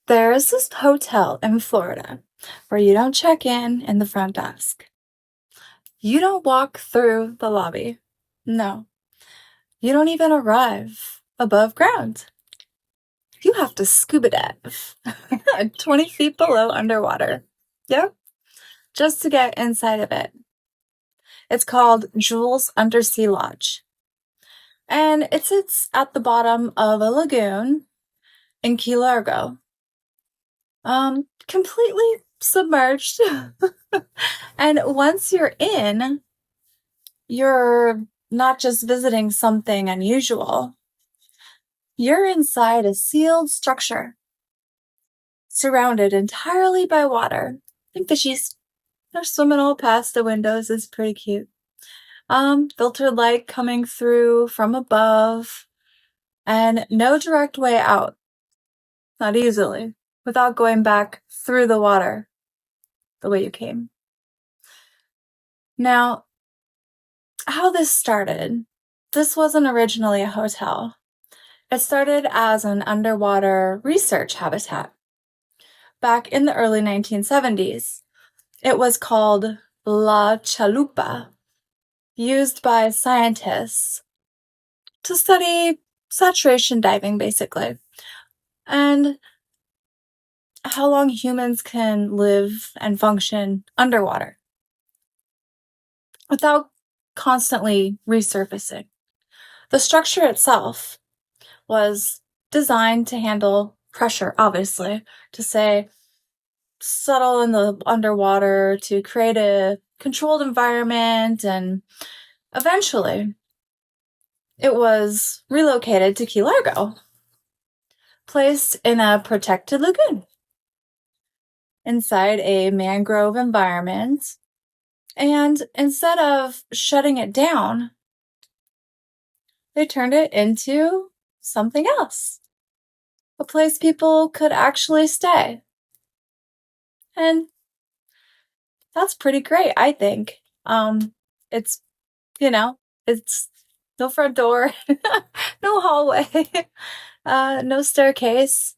There's this hotel in Florida where you don't check in the front desk. You don't walk through the lobby. No, you don't even arrive above ground. You have to scuba dive 20 feet below underwater. Yep, just to get inside of it. It's called Jules Undersea Lodge. And it sits at the bottom of a lagoon in Key Largo. Completely submerged. And once you're in, you're not just visiting something unusual. You're inside a sealed structure, surrounded entirely by water and fishies. They're swimming all past the windows. It's pretty cute. Filtered light coming through from above, and no direct way out. Not easily, without going back through the water the way you came. Now, how this started, this wasn't originally a hotel. It started as an underwater research habitat. Back in the early 1970s, it was called La Chalupa, used by scientists to study saturation diving, basically, and how long humans can live and function underwater without constantly resurfacing. The structure itself was designed to handle pressure, obviously, to say settle in the underwater, to create a controlled environment, and eventually it was relocated to Key Largo, placed in a protected lagoon inside a mangrove environment. And instead of shutting it down, they turned it into something else. A place people could actually stay. And that's pretty great, I think. It's, it's no front door, no hallway, no staircase.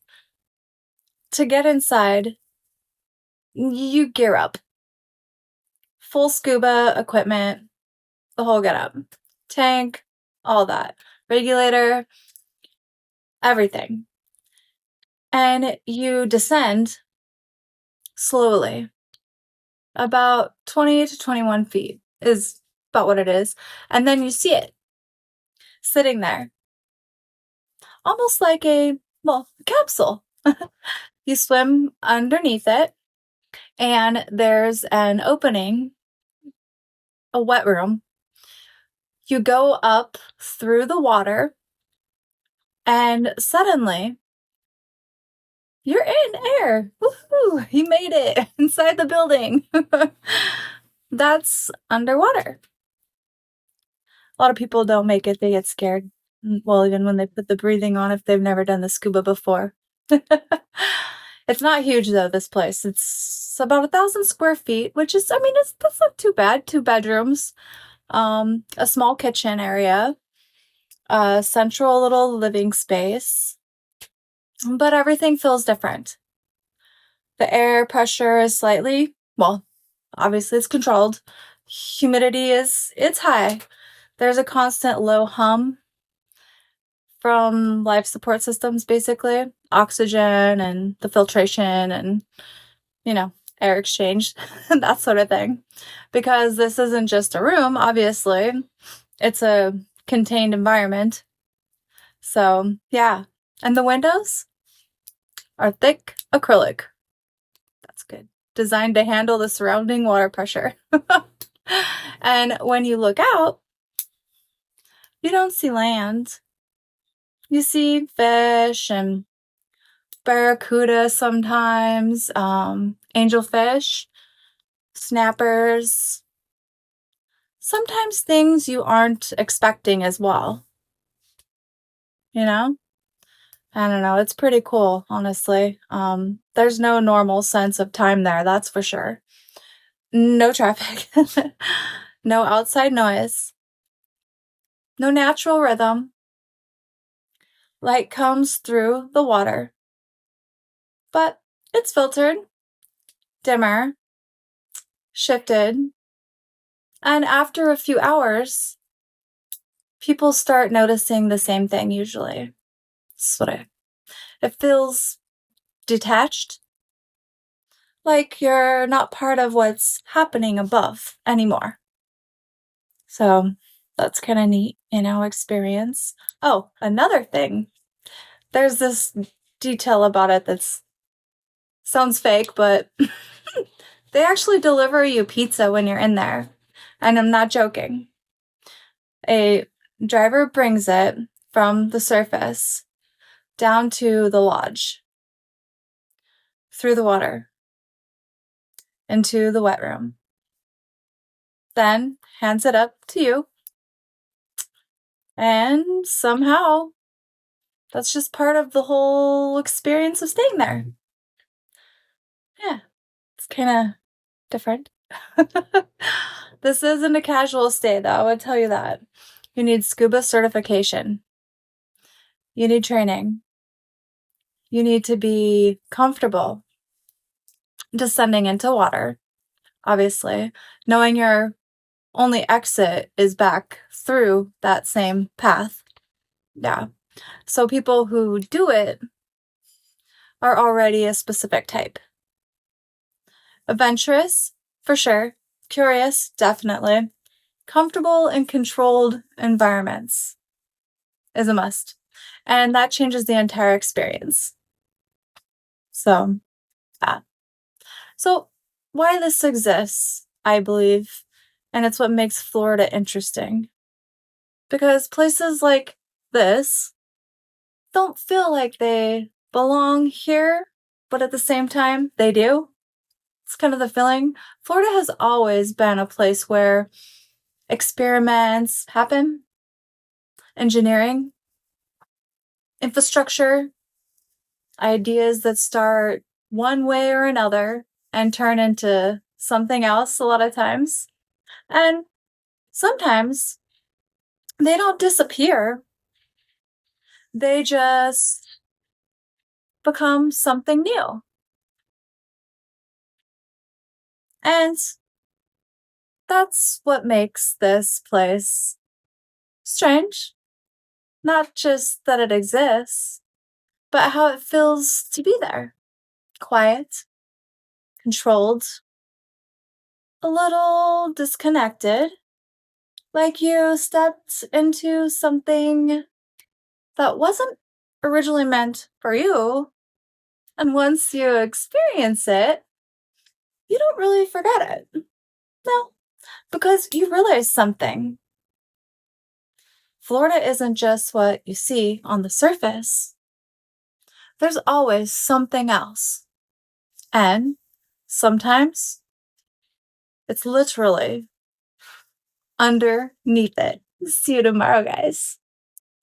To get inside, you gear up. Full scuba equipment, the whole get up. Tank, all that. Regulator, everything. And you descend slowly. About 20 to 21 feet is about what it is. And then you see it sitting there. Almost like a capsule. You swim underneath it, and there's an opening, a wet room. You go up through the water, and suddenly you're in air. Woohoo! You made it inside the building. That's underwater. A lot of people don't make it. They get scared. Well, even when they put the breathing on, if they've never done the scuba before. It's not huge, though, this place. It's about 1,000 square feet, which is, that's not too bad. 2 bedrooms, a small kitchen area, a central little living space, but everything feels different. The air pressure is slightly, obviously it's controlled. Humidity it's high. There's a constant low hum from life support systems, basically. Oxygen and the filtration and, air exchange, that sort of thing. Because this isn't just a room, obviously. It's a contained environment. So, yeah. And the windows are thick acrylic. That's good. Designed to handle the surrounding water pressure. And when you look out, you don't see land. You see fish and barracuda sometimes, angelfish, snappers, sometimes things you aren't expecting as well. I don't know. It's pretty cool, honestly. There's no normal sense of time there, that's for sure. No traffic. No outside noise. No natural rhythm. Light comes through the water. But it's filtered, dimmer, shifted, and after a few hours, people start noticing the same thing usually. It feels detached, like you're not part of what's happening above anymore. So that's kind of neat, experience. Oh, another thing. There's this detail about it that's sounds fake, but they actually deliver you pizza when you're in there. And I'm not joking. A driver brings it from the surface down to the lodge, through the water, into the wet room. Then hands it up to you. And somehow, that's just part of the whole experience of staying there. Yeah, it's kind of different. This isn't a casual stay, though, I would tell you that. You need scuba certification. You need training. You need to be comfortable descending into water, obviously, knowing your only exit is back through that same path. Yeah. So people who do it are already a specific type. Adventurous, for sure. Curious, definitely. Comfortable in controlled environments is a must. And that changes the entire experience. So, yeah. So, why this exists, I believe, and it's what makes Florida interesting. Because places like this don't feel like they belong here, but at the same time, they do. It's kind of the feeling. Florida has always been a place where experiments happen, engineering, infrastructure, ideas that start one way or another and turn into something else a lot of times. And sometimes they don't disappear, they just become something new. And that's what makes this place strange. Not just that it exists, but how it feels to be there. Quiet, controlled, a little disconnected, like you stepped into something that wasn't originally meant for you. And once you experience it, you don't really forget it. No, because you realize something. Florida isn't just what you see on the surface. There's always something else. And sometimes it's literally underneath it. See you tomorrow, guys.